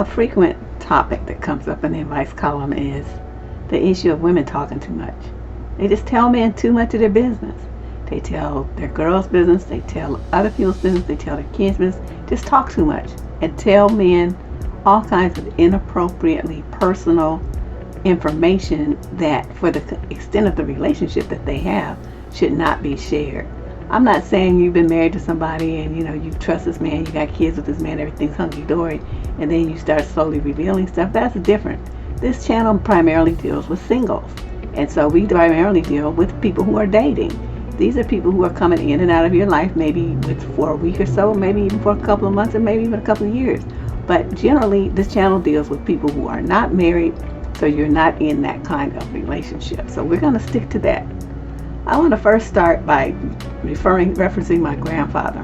a frequent topic that comes up in the advice column is the issue of women talking too much. They just tell men too much of their business. They tell their girls' business, they tell other people's business, they tell their kids' business. Just talk too much and tell men all kinds of inappropriately personal information that, for the extent of the relationship that they have, should not be shared. I'm not saying you've been married to somebody and you trust this man, you got kids with this man, everything's hunky-dory, and then you start slowly revealing stuff. That's different. This channel primarily deals with singles, and so we primarily deal with people who are dating. These are people who are coming in and out of your life, maybe for a week or so, maybe even for a couple of months, and maybe even a couple of years. But generally, this channel deals with people who are not married, so you're not in that kind of relationship. So we're going to stick to that. I want to first start by referencing my grandfather.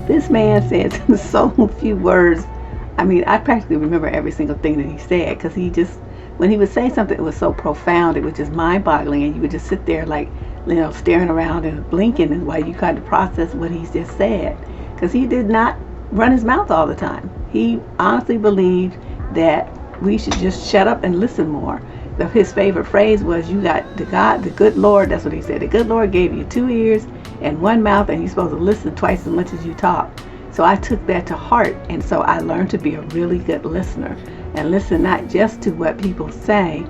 This man said so few words. I mean, I practically remember every single thing that he said, because when he would say something, it was so profound, it was just mind-boggling, and you would just sit there like, staring around and blinking while you kind of process what he just said, because he did not run his mouth all the time. He honestly believed that we should just shut up and listen more. His favorite phrase was, you got the good Lord, that's what he said, the good Lord gave you 2 ears and 1 mouth, and you're supposed to listen twice as much as you talk. So I took that to heart, and so I learned to be a really good listener and listen not just to what people say,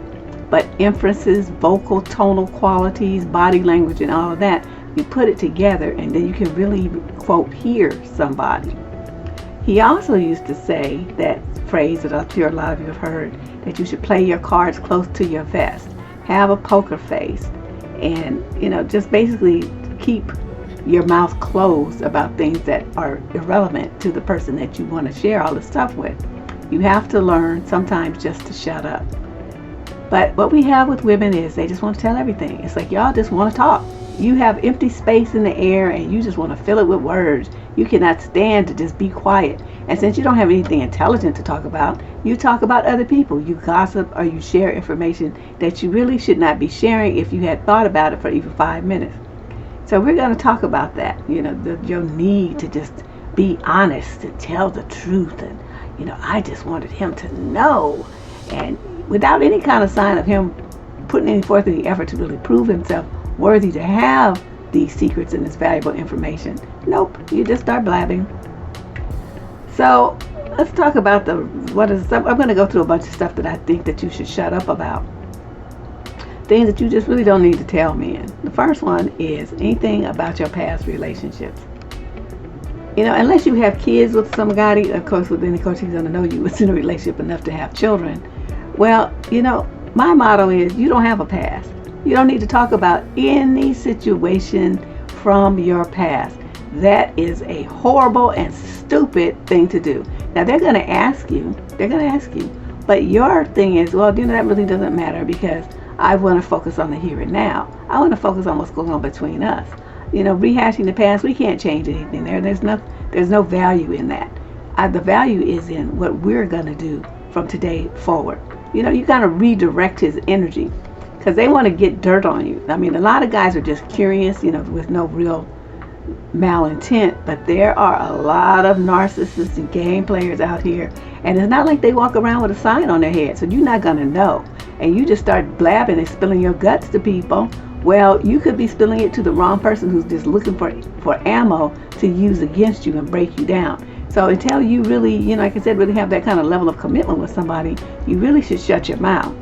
but inferences, vocal, tonal qualities, body language, and all of that. You put it together, and then you can really, quote, hear somebody. He also used to say that phrase that I'm sure a lot of you have heard, that you should play your cards close to your vest, have a poker face, and just basically keep your mouth closed about things that are irrelevant to the person that you want to share all this stuff with. You have to learn sometimes just to shut up. But what we have with women is they just want to tell everything. It's like y'all just want to talk. You have empty space in the air and you just want to fill it with words. You cannot stand to just be quiet. And since you don't have anything intelligent to talk about, you talk about other people. You gossip or you share information that you really should not be sharing if you had thought about it for even 5 minutes. So we're going to talk about that, your need to just be honest, to tell the truth. And, I just wanted him to know. And without any kind of sign of him putting forth any effort to really prove himself worthy to have these secrets and this valuable information. Nope, you just start blabbing. So let's talk about I'm going to go through a bunch of stuff that I think that you should shut up about. Things that you just really don't need to tell men. The first one is anything about your past relationships. Unless you have kids with somebody, of course, he's going to know you was in a relationship enough to have children. Well, my motto is you don't have a past. You don't need to talk about any situation from your past. That is a horrible and stupid thing to do. Now, they're going to ask you, but your thing is, well, that really doesn't matter because I want to focus on the here and now. I want to focus on what's going on between us. Rehashing the past, we can't change anything there. There's no value in that. The value is in what we're going to do from today forward. You kind of redirect his energy because they want to get dirt on you. I mean, a lot of guys are just curious, with no real malintent, but there are a lot of narcissists and game players out here, and it's not like they walk around with a sign on their head, so you're not going to know. And you just start blabbing and spilling your guts to people. Well, you could be spilling it to the wrong person who's just looking for ammo to use against you and break you down. So until you really, like I said, really have that kind of level of commitment with somebody, you really should shut your mouth.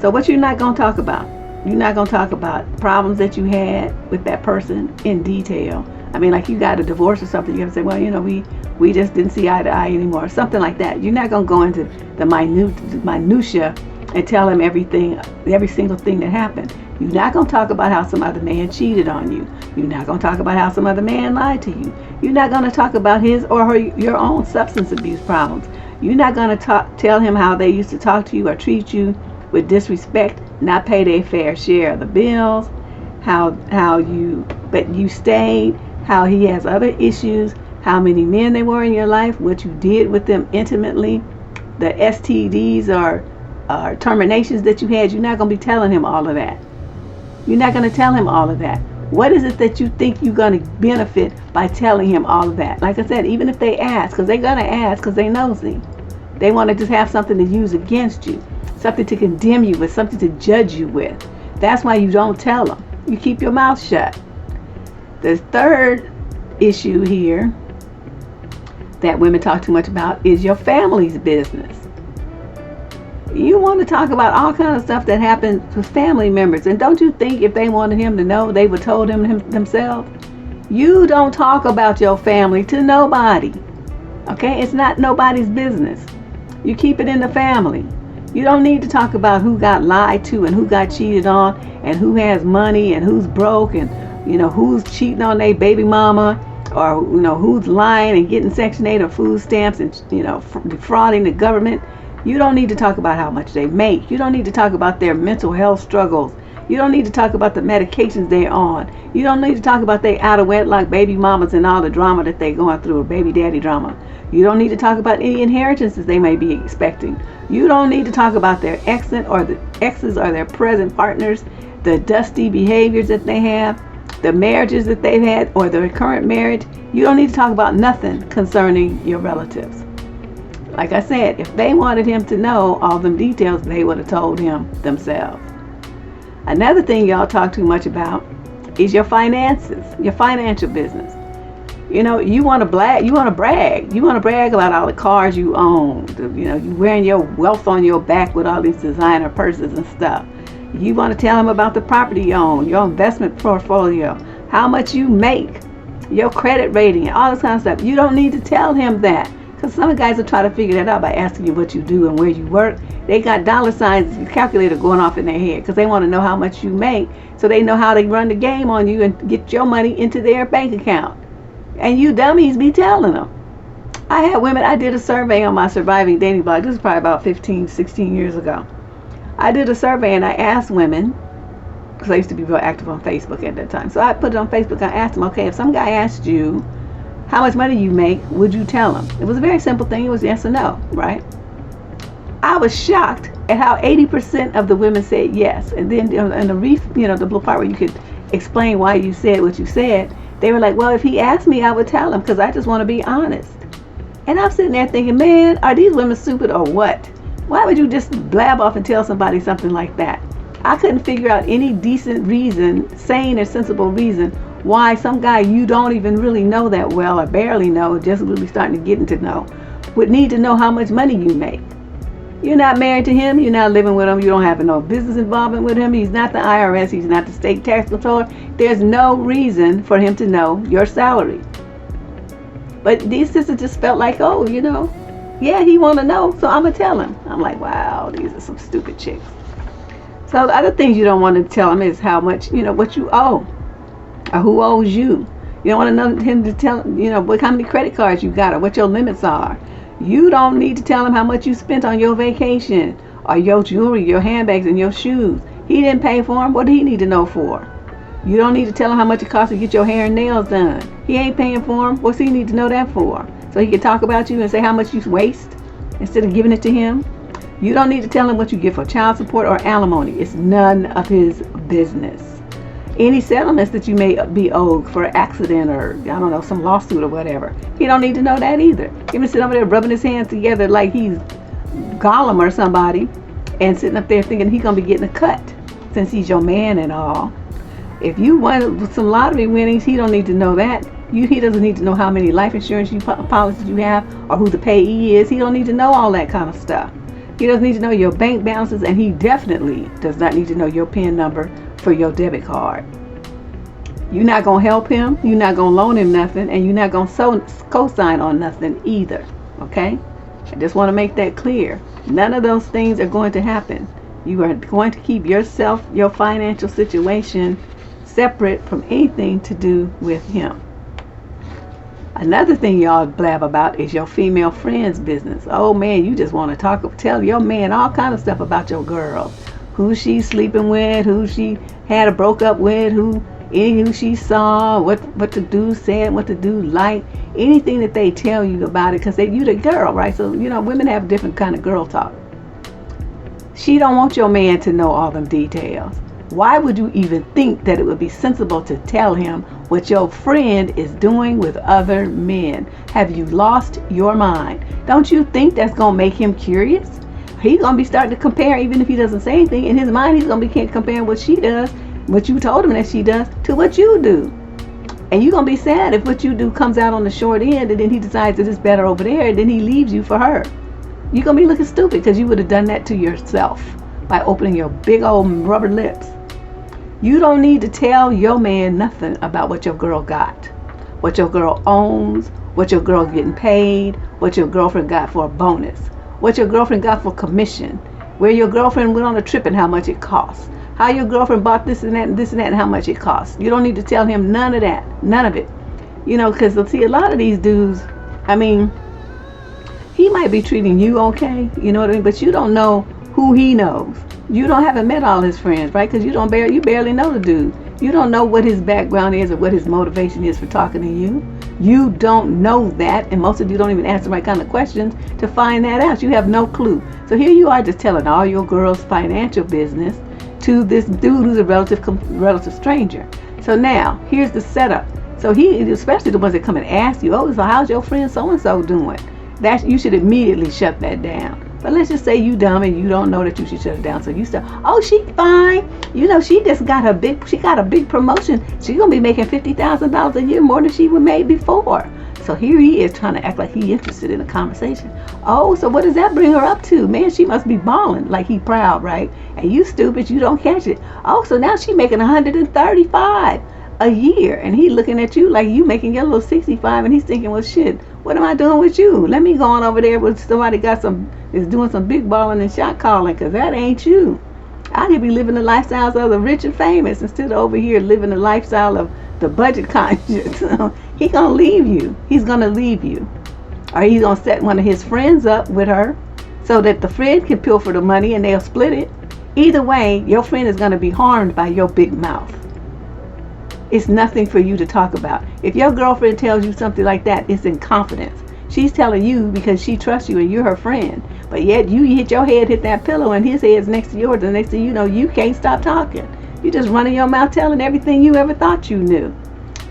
So what you're not going to talk about? You're not going to talk about problems that you had with that person in detail. I mean, like you got a divorce or something, you have to say, well, we just didn't see eye to eye anymore, something like that. You're not going to go into the minutia and tell him every single thing that happened. You're not going to talk about how some other man cheated on you. You're not going to talk about how some other man lied to you. You're not going to talk about his or your own substance abuse problems. You're not going to tell him how they used to talk to you or treat you with disrespect, not pay their fair share of the bills, but you stayed, how he has other issues, how many men there were in your life, what you did with them intimately, the STDs or terminations that you had. You're not going to be telling him all of that. You're not going to tell him all of that. What is it that you think you're going to benefit by telling him all of that? Like I said, even if they ask, because they're going to ask because they nosy. They want to just have something to use against you, something to condemn you with, something to judge you with. That's why you don't tell them. You keep your mouth shut. The third issue here that women talk too much about is your family's business. You want to talk about all kinds of stuff that happens with family members. And don't you think if they wanted him to know, they would have told him themselves? You don't talk about your family to nobody. Okay? It's not nobody's business. You keep it in the family. You don't need to talk about who got lied to and who got cheated on and who has money and who's broke and, who's cheating on their baby mama, or, who's lying and getting Section 8 or food stamps and, defrauding the government. You don't need to talk about how much they make. You don't need to talk about their mental health struggles. You don't need to talk about the medications they're on. You don't need to talk about they out of wedlock baby mamas and all the drama that they're going through, baby daddy drama. You don't need to talk about any inheritances they may be expecting. You don't need to talk about their exes or their present partners, the dusty behaviors that they have, the marriages that they've had, or their current marriage. You don't need to talk about nothing concerning your relatives. Like I said, if they wanted him to know all them details, they would have told him themselves. Another thing y'all talk too much about is your finances, your financial business. You want to brag. You want to brag about all the cars you own. You wearing your wealth on your back with all these designer purses and stuff. You want to tell him about the property you own, your investment portfolio, how much you make, your credit rating, all this kind of stuff. You don't need to tell him that. Because some guys will try to figure that out by asking you what you do and where you work. They got dollar signs, calculator going off in their head because they want to know how much you make, so they know how to run the game on you and get your money into their bank account. And you dummies be telling them. I did a survey on my surviving dating blog. This is probably about 15, 16 years ago. I did a survey and I asked women, because I used to be real active on Facebook at that time. So I put it on Facebook. I asked them, okay, if some guy asked you how much money you make, would you tell him? It was a very simple thing. It was yes or no, right? I was shocked at how 80% of the women said yes. And then in the blue part where you could explain why you said what you said, they were like, well, if he asked me, I would tell him because I just want to be honest. And I'm sitting there thinking, man, are these women stupid or what? Why would you just blab off and tell somebody something like that? I couldn't figure out any decent reason, sane or sensible reason, why some guy you don't even really know that well or barely know, just really starting to get to know, would need to know how much money you make. You're not married to him. You're not living with him. You don't have no business involvement with him. He's not the IRS. He's not the state tax controller. There's no reason for him to know your salary. But these sisters just felt like, yeah, he want to know, so I'm going to tell him. I'm like, wow, these are some stupid chicks. So the other things you don't want to tell him is how much, what you owe or who owes you. You don't want to know him to tell, how many credit cards you got or what your limits are. You don't need to tell him how much you spent on your vacation or your jewelry, your handbags, and your shoes. He didn't pay for them. What do he need to know for? You don't need to tell him how much it costs to get your hair and nails done. He ain't paying for them. What's he need to know that for? So he can talk about you and say how much you waste instead of giving it to him? You don't need to tell him what you get for child support or alimony. It's none of his business. Any settlements that you may be owed for an accident or, some lawsuit or whatever. He don't need to know that either. He been sitting over there rubbing his hands together like he's Gollum or somebody and sitting up there thinking he's going to be getting a cut since he's your man and all. If you won some lottery winnings, he don't need to know that. He doesn't need to know how many life insurance policies you have or who the payee is. He don't need to know all that kind of stuff. He doesn't need to know your bank balances, and he definitely does not need to know your PIN number for your debit card. You're not going to help him. You're not going to loan him nothing, and you're not going to co-sign on nothing either. Okay? I just want to make that clear. None of those things are going to happen. You are going to keep yourself, your financial situation, separate from anything to do with him. Another thing y'all blab about is your female friends business. Oh man, you just want to tell your man all kind of stuff about your girl. Who she's sleeping with, who she had a broke up with, who she saw, what the dude said, what the dude liked, anything that they tell you about it, because you the girl, right? So, women have different kind of girl talk. She don't want your man to know all them details. Why would you even think that it would be sensible to tell him what your friend is doing with other men? Have you lost your mind? Don't you think that's going to make him curious? He's going to be starting to compare, even if he doesn't say anything. In his mind, he's going to be comparing what she does, what you told him that she does, to what you do. And you're going to be sad if what you do comes out on the short end and then he decides that it's better over there and then he leaves you for her. You're going to be looking stupid because you would have done that to yourself by opening your big old rubber lips. You don't need to tell your man nothing about what your girl got, what your girl owns, what your girl getting paid, what your girlfriend got for a bonus, what your girlfriend got for commission, where your girlfriend went on a trip and how much it costs, how your girlfriend bought this and that and this and that and how much it costs. You don't need to tell him none of that, none of it. You know, because see, a lot of these dudes, I mean, he might be treating you okay, you know what I mean, but you don't know who he knows. You haven't met all his friends, right? Because you barely know the dude. You don't know what his background is or what his motivation is for talking to you. You don't know that, and most of you don't even ask the right kind of questions to find that out. You have no clue. So here you are just telling all your girls' financial business to this dude who's a relative stranger. So now, here's the setup. So he, especially the ones that come and ask you, oh, so how's your friend so-and-so doing? That you should immediately shut that down. But let's just say you dumb and you don't know that you should shut it down. So you start, oh, she fine. You know, she got a big promotion. She's going to be making $50,000 a year more than she made before. So here he is trying to act like he's interested in a conversation. Oh, so what does that bring her up to? Man, she must be balling like he proud, right? And you stupid, you don't catch it. Oh, so now she making $135 a year. And he looking at you like you making your little 65 and he's thinking, well, shit, what am I doing with you? Let me go on over there with somebody is doing some big balling and shot calling, because that ain't you. I could be living the lifestyles of the rich and famous instead of over here living the lifestyle of the budget conscious. He's going to leave you. He's going to leave you. Or he's going to set one of his friends up with her so that the friend can pilfer the money and they'll split it. Either way, your friend is going to be harmed by your big mouth. It's nothing for you to talk about. If your girlfriend tells you something like that, it's in confidence. She's telling you because she trusts you and you're her friend. But yet you hit that pillow and his head's next to yours, and next thing you know, you can't stop talking. You're just running your mouth telling everything you ever thought you knew.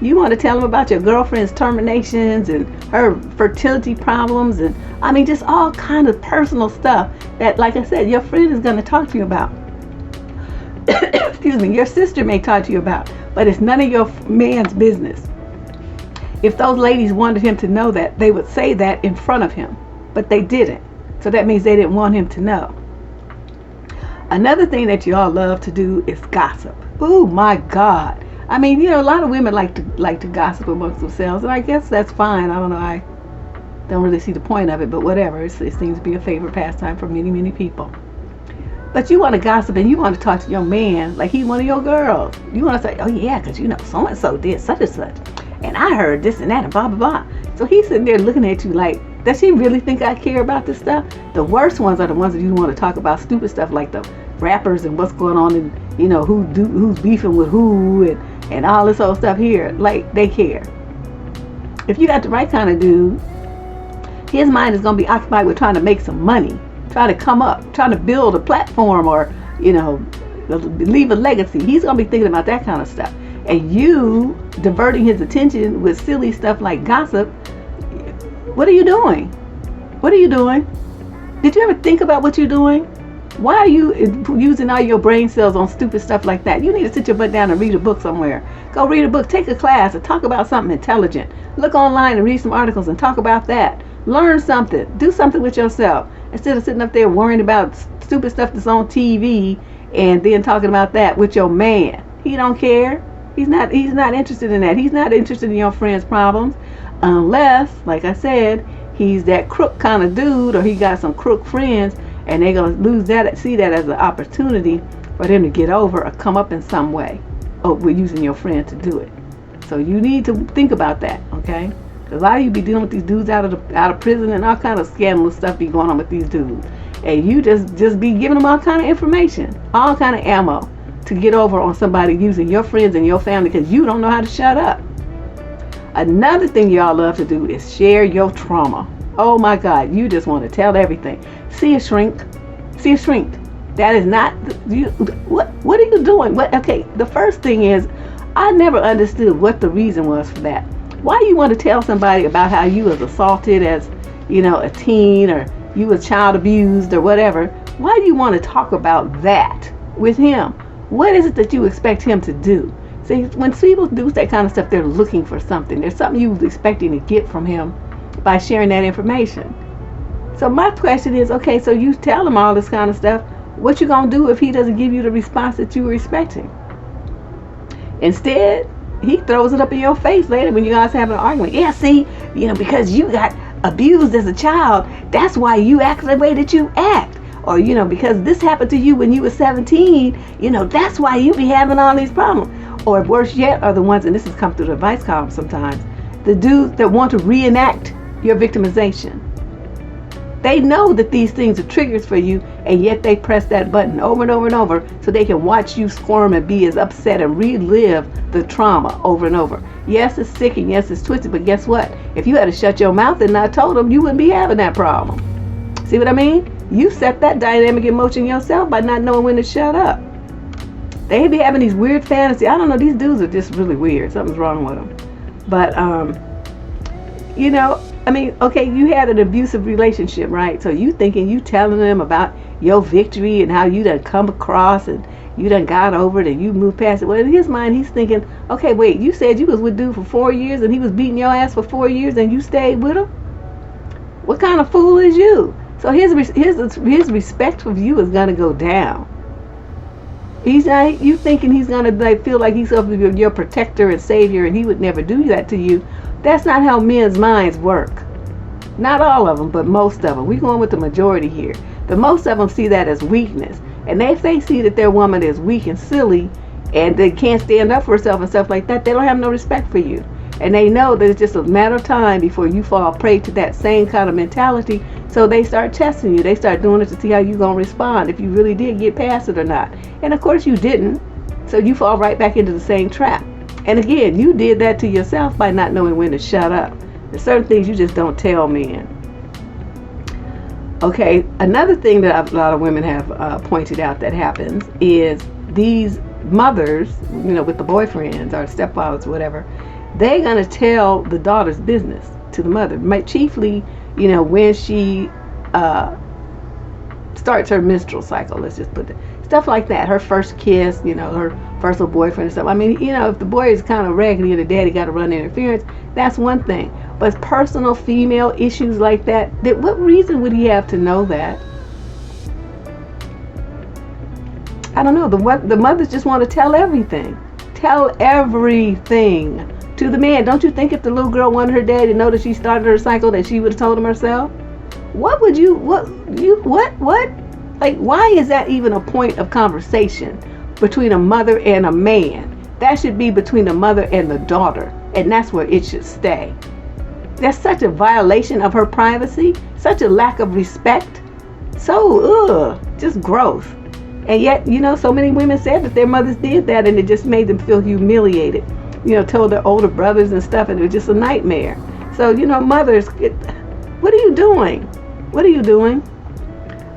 You want to tell him about your girlfriend's terminations and her fertility problems and I mean just all kind of personal stuff that, like I said, your friend is going to talk to you about. Excuse me, your sister may talk to you about, but it's none of your man's business. If those ladies wanted him to know that, they would say that in front of him, but they didn't. So that means they didn't want him to know. Another thing that you all love to do is gossip. Oh my God. I mean, you know, a lot of women like to gossip amongst themselves, and I guess that's fine. I don't know. I don't really see the point of it, but whatever. It seems to be a favorite pastime for many, many people. But you want to gossip and you want to talk to your man like he's one of your girls. You want to say, oh yeah, because you know so-and-so did such and such. And I heard this and that and blah, blah, blah. So he's sitting there looking at you like, does he really think I care about this stuff? The worst ones are the ones that you want to talk about stupid stuff like the rappers and what's going on and, you know, who's beefing with who and all this old stuff here. Like, they care. If you got the right kind of dude, his mind is going to be occupied with trying to make some money, trying to come up, trying to build a platform or, you know, leave a legacy. He's going to be thinking about that kind of stuff. And you diverting his attention with silly stuff like gossip, what are you doing? What are you doing? Did you ever think about what you're doing? Why are you using all your brain cells on stupid stuff like that? You need to sit your butt down and read a book somewhere. Go read a book, take a class, and talk about something intelligent. Look online and read some articles and talk about that. Learn something. Do something with yourself. Instead of sitting up there worrying about stupid stuff that's on TV and then talking about that with your man. He don't care. He's not interested in that. He's not interested in your friend's problems unless, like I said, he's that crook kind of dude or he got some crook friends and they're going to see that as an opportunity for them to get over or come up in some way. Oh, we're using your friend to do it. So you need to think about that, okay? Because a lot of you be dealing with these dudes out of prison and all kind of scandalous stuff be going on with these dudes. And you just be giving them all kind of information, all kind of ammo to get over on somebody using your friends and your family because you don't know how to shut up. Another thing y'all love to do is share your trauma. Oh my God, you just want to tell everything. See a shrink. That is not you. What are you doing? Okay, the first thing is, I never understood what the reason was for that. Why you want to tell somebody about how you was assaulted as, a teen, or you was child abused or whatever? Why do you want to talk about that with him? What is it that you expect him to do? See, when people do that kind of stuff, they're looking for something. There's something you was expecting to get from him by sharing that information. So my question is, okay, so you tell him all this kind of stuff. What you gonna do if he doesn't give you the response that you were expecting? Instead, he throws it up in your face later when you guys have an argument. Yeah, see, because you got abused as a child, that's why you act the way that you act. Or, because this happened to you when you were 17, that's why you be having all these problems. Or worse yet are the ones, and this has come through the advice column sometimes, the dudes that want to reenact your victimization. They know that these things are triggers for you, and yet they press that button over and over and over so they can watch you squirm and be as upset and relive the trauma over and over. Yes, it's sick and yes, it's twisted, but guess what? If you had to shut your mouth and not told them, you wouldn't be having that problem. See what I mean? You set that dynamic in motion yourself by not knowing when to shut up. They be having these weird fantasies. I don't know, these dudes are just really weird. Something's wrong with them. But, okay, you had an abusive relationship, right? So you thinking you telling them about your victory and how you done come across and you done got over it and you moved past it. Well, in his mind, he's thinking, okay, wait, you said you was with dude for 4 years and he was beating your ass for 4 years and you stayed with him? What kind of fool is you? So his respect for you is going to go down. He's not, you thinking he's going to feel like he's your protector and savior and he would never do that to you. That's not how men's minds work. Not all of them, but most of them. We're going with the majority here. The most of them see that as weakness. And if they see that their woman is weak and silly and they can't stand up for herself and stuff like that, they don't have no respect for you. And they know that it's just a matter of time before you fall prey to that same kind of mentality. So they start testing you. They start doing it to see how you're going to respond, if you really did get past it or not. And of course you didn't. So you fall right back into the same trap. And again, you did that to yourself by not knowing when to shut up. There's certain things you just don't tell men. Okay, another thing that a lot of women have pointed out that happens is these mothers, with the boyfriends or stepfathers, whatever, they're going to tell the daughter's business to the mother. Chiefly, when she starts her menstrual cycle, let's just put it. Stuff like that, her first kiss, her first little boyfriend and stuff. I mean, if the boy is kind of raggedy and the daddy got to run interference, that's one thing. But personal female issues like that, what reason would he have to know that? I don't know. The mothers just want to tell everything. Tell everything to the man. Don't you think if the little girl wanted her daddy to know that she started her cycle, that she would have told him herself? What? Like, why is that even a point of conversation between a mother and a man? That should be between the mother and the daughter, and that's where it should stay. That's such a violation of her privacy, such a lack of respect. So, just gross. And yet, so many women said that their mothers did that, and it just made them feel humiliated. Told their older brothers and stuff, and it was just a nightmare. So, mothers, what are you doing? What are you doing?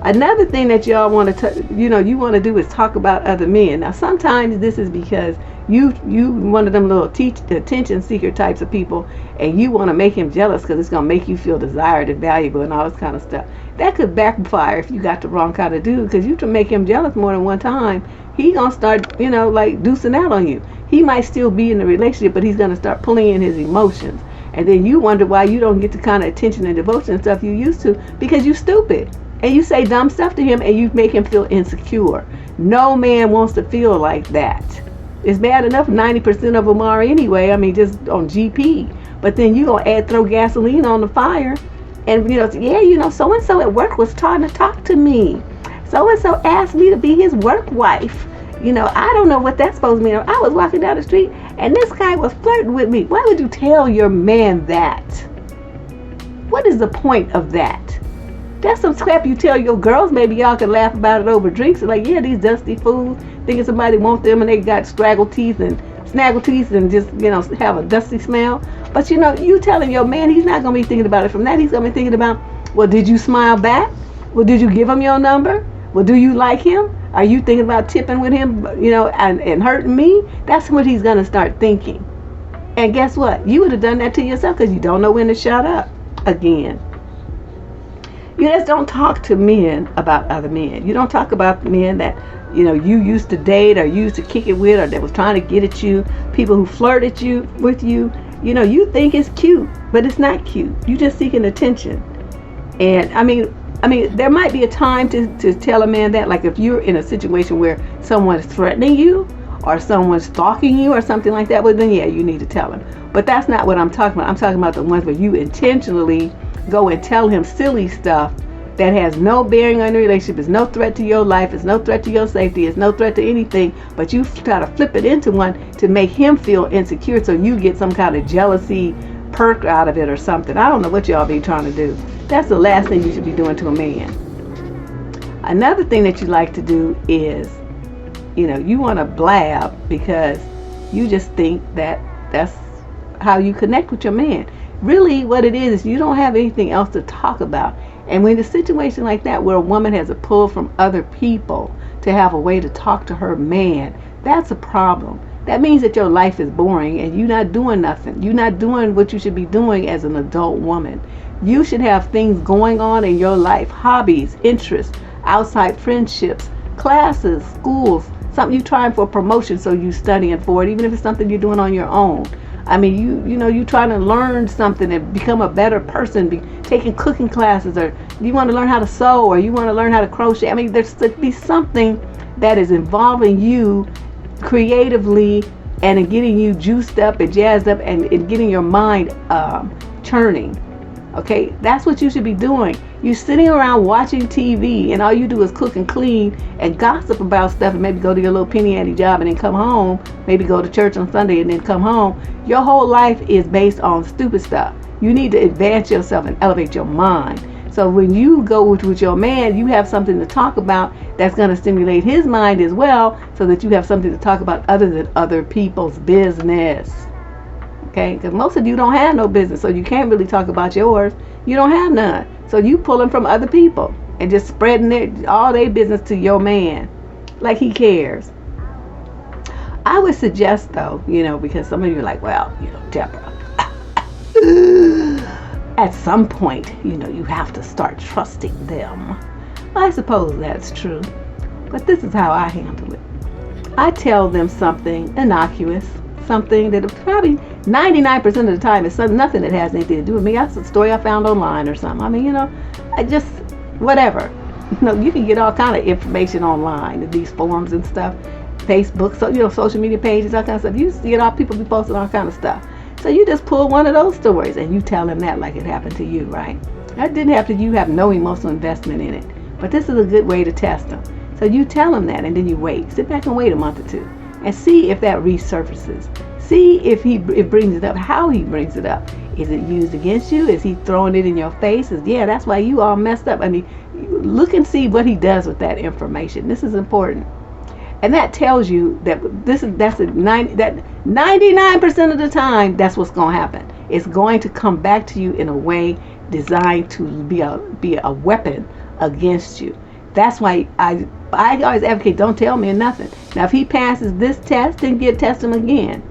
Another thing that y'all want to, you want to do is talk about other men. Now, sometimes this is because you one of them little attention seeker types of people, and you want to make him jealous because it's going to make you feel desired and valuable and all this kind of stuff. That could backfire if you got the wrong kind of dude, because you can make him jealous more than one time. He going to start, like deucing out on you. He might still be in the relationship, but he's going to start pulling in his emotions. And then you wonder why you don't get the kind of attention and devotion and stuff you used to, because you're stupid. And you say dumb stuff to him and you make him feel insecure. No man wants to feel like that. It's bad enough 90% of them are anyway. I mean, just on GP. But then you're going to throw gasoline on the fire. And, so-and-so at work was trying to talk to me. So-and-so asked me to be his work wife. I don't know what that's supposed to mean. I was walking down the street and this guy was flirting with me. Why would you tell your man that? What is the point of that? That's some crap you tell your girls. Maybe y'all can laugh about it over drinks. Like, yeah, these dusty fools thinking somebody want them and they got snaggle teeth and just, have a dusty smell. But, you telling your man, he's not going to be thinking about it from that. He's going to be thinking about, well, did you smile back? Well, did you give him your number? Well, do you like him? Are you thinking about tipping with him, and hurting me? That's what he's going to start thinking. And guess what? You would have done that to yourself because you don't know when to shut up again. You just don't talk to men about other men. You don't talk about men that, you used to date or used to kick it with, or that was trying to get at you, people who flirted with you. You think it's cute, but it's not cute. You just seeking attention. And I mean, there might be a time to tell a man that, like if you're in a situation where someone's threatening you or someone's stalking you or something like that, well then yeah, you need to tell him. But that's not what I'm talking about. I'm talking about the ones where you intentionally go and tell him silly stuff that has no bearing on the relationship, is no threat to your life, is no threat to your safety, is no threat to anything, but you try to flip it into one to make him feel insecure so you get some kind of jealousy perk out of it or something. I don't know what y'all be trying to do. That's the last thing you should be doing to a man. Another thing that you like to do is, you want to blab because you just think that that's how you connect with your man. Really what it is you don't have anything else to talk about. And when a situation like that where a woman has a pull from other people to have a way to talk to her man, that's a problem. That means that your life is boring and you're not doing nothing. You're not doing what you should be doing as an adult woman. You should have things going on in your life, hobbies, interests, outside friendships, classes, schools, something you're trying for promotion, so you studying for it, even if it's something you're doing on your own. I mean, you trying to learn something and become a better person, taking cooking classes, or you want to learn how to sew, or you want to learn how to crochet. I mean, there's to be something that is involving you creatively and in getting you juiced up and jazzed up and getting your mind churning. Okay, that's what you should be doing. You're sitting around watching TV and all you do is cook and clean and gossip about stuff and maybe go to your little penny ante job and then come home, maybe go to church on Sunday and then come home. Your whole life is based on stupid stuff. You need to advance yourself and elevate your mind. So when you go with your man, you have something to talk about that's going to stimulate his mind as well, so that you have something to talk about other than other people's business. Okay, because most of you don't have no business, so you can't really talk about yours. You don't have none. So you pulling from other people and just spreading all their business to your man like he cares. I would suggest though, because some of you are like, well, Deborah, at some point, you have to start trusting them. I suppose that's true, but this is how I handle it. I tell them something innocuous, something that probably 99% of the time is nothing that has anything to do with me. That's a story I found online or something. I mean, I just, whatever. You can get all kind of information online, these forums and stuff, Facebook, so social media pages, all kind of stuff. You see it all, people be posting all kind of stuff. So you just pull one of those stories and you tell them that like it happened to you, right? That didn't happen to you. You have no emotional investment in it. But this is a good way to test them. So you tell them that and then you wait. Sit back and wait a month or two and see if that resurfaces. See if it brings it up, how he brings it up. Is it used against you? Is he throwing it in your face? Yeah, that's why you all messed up. I mean, look and see what he does with that information. This is important. And that tells you that that's 99% of the time, that's what's going to happen. It's going to come back to you in a way designed to be a weapon against you. That's why I always advocate, don't tell me nothing. Now, if he passes this test, then test him again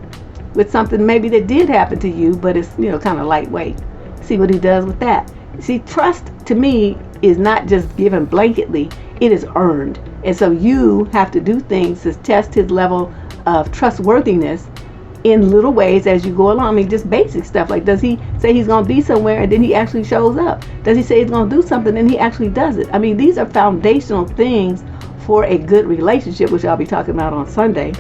with something maybe that did happen to you, but it's kind of lightweight. See what he does with that. See, trust to me is not just given blanketly, it is earned. And so you have to do things to test his level of trustworthiness in little ways as you go along. I mean, just basic stuff like, does he say he's going to be somewhere and then he actually shows up? Does he say he's going to do something and he actually does it? I mean, these are foundational things for a good relationship, which I'll be talking about on Sunday.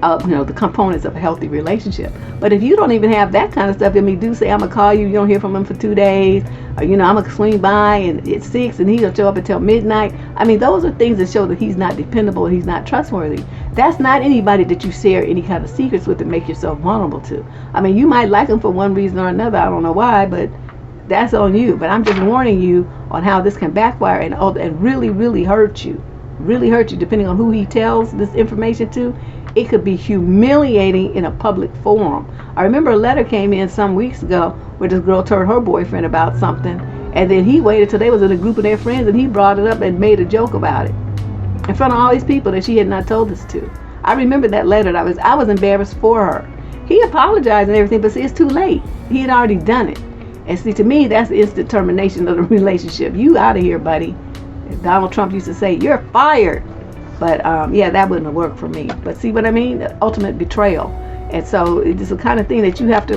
The components of a healthy relationship. But if you don't even have that kind of stuff, do say, I'm going to call you, you don't hear from him for 2 days, or, I'm going to swing by and it's 6 and he don't show up until midnight. I mean, those are things that show that he's not dependable, he's not trustworthy. That's not anybody that you share any kind of secrets with and make yourself vulnerable to. I mean, you might like him for one reason or another, I don't know why, but that's on you. But I'm just warning you on how this can backfire and really, really hurt you. Really hurt you, depending on who he tells this information to. It could be humiliating in a public forum. I remember a letter came in some weeks ago where this girl told her boyfriend about something, And then he waited till they was in a group of their friends, and he brought it up and made a joke about it in front of all these people that she had not told this to. I remember that letter. I was embarrassed for her. He apologized and everything, but see, it's too late. He had already done it. And see, to me, that's the instant termination of the relationship. You out of here, buddy. As Donald Trump used to say, you're fired. But yeah, that wouldn't have worked for me. But see what I mean? The ultimate betrayal. And so it's the kind of thing that you have to,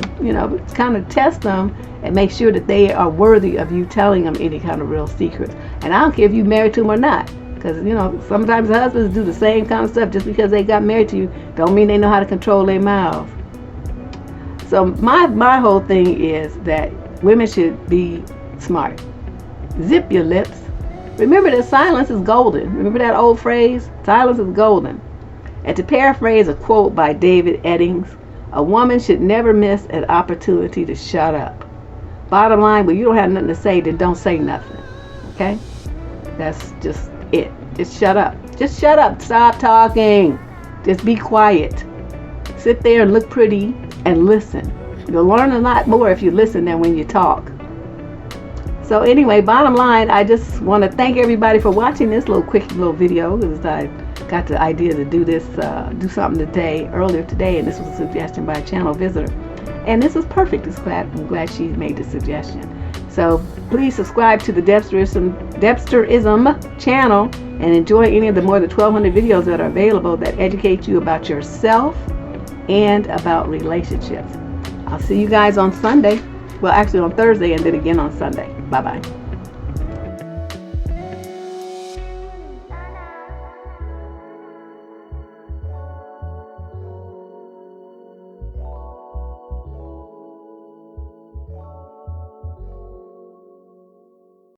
kind of test them and make sure that they are worthy of you telling them any kind of real secrets. And I don't care if you're married to them or not. Because, sometimes husbands do the same kind of stuff. Just because they got married to you don't mean they know how to control their mouths. So my whole thing is that women should be smart. Zip your lips. Remember that silence is golden. Remember that old phrase? Silence is golden. And to paraphrase a quote by David Eddings, a woman should never miss an opportunity to shut up. Bottom line, when you don't have nothing to say, then don't say nothing. Okay? That's just it. Just shut up. Just shut up. Stop talking. Just be quiet. Sit there and look pretty and listen. You'll learn a lot more if you listen than when you talk. So anyway, bottom line, I just want to thank everybody for watching this quick video, because I got the idea to do this, do something earlier today, and this was a suggestion by a channel visitor. And this was perfect. I'm glad she made the suggestion. So please subscribe to the Deborsterism channel and enjoy any of the more than 1,200 videos that are available that educate you about yourself and about relationships. I'll see you guys on Sunday. Well, actually on Thursday, and then again on Sunday. Bye-bye.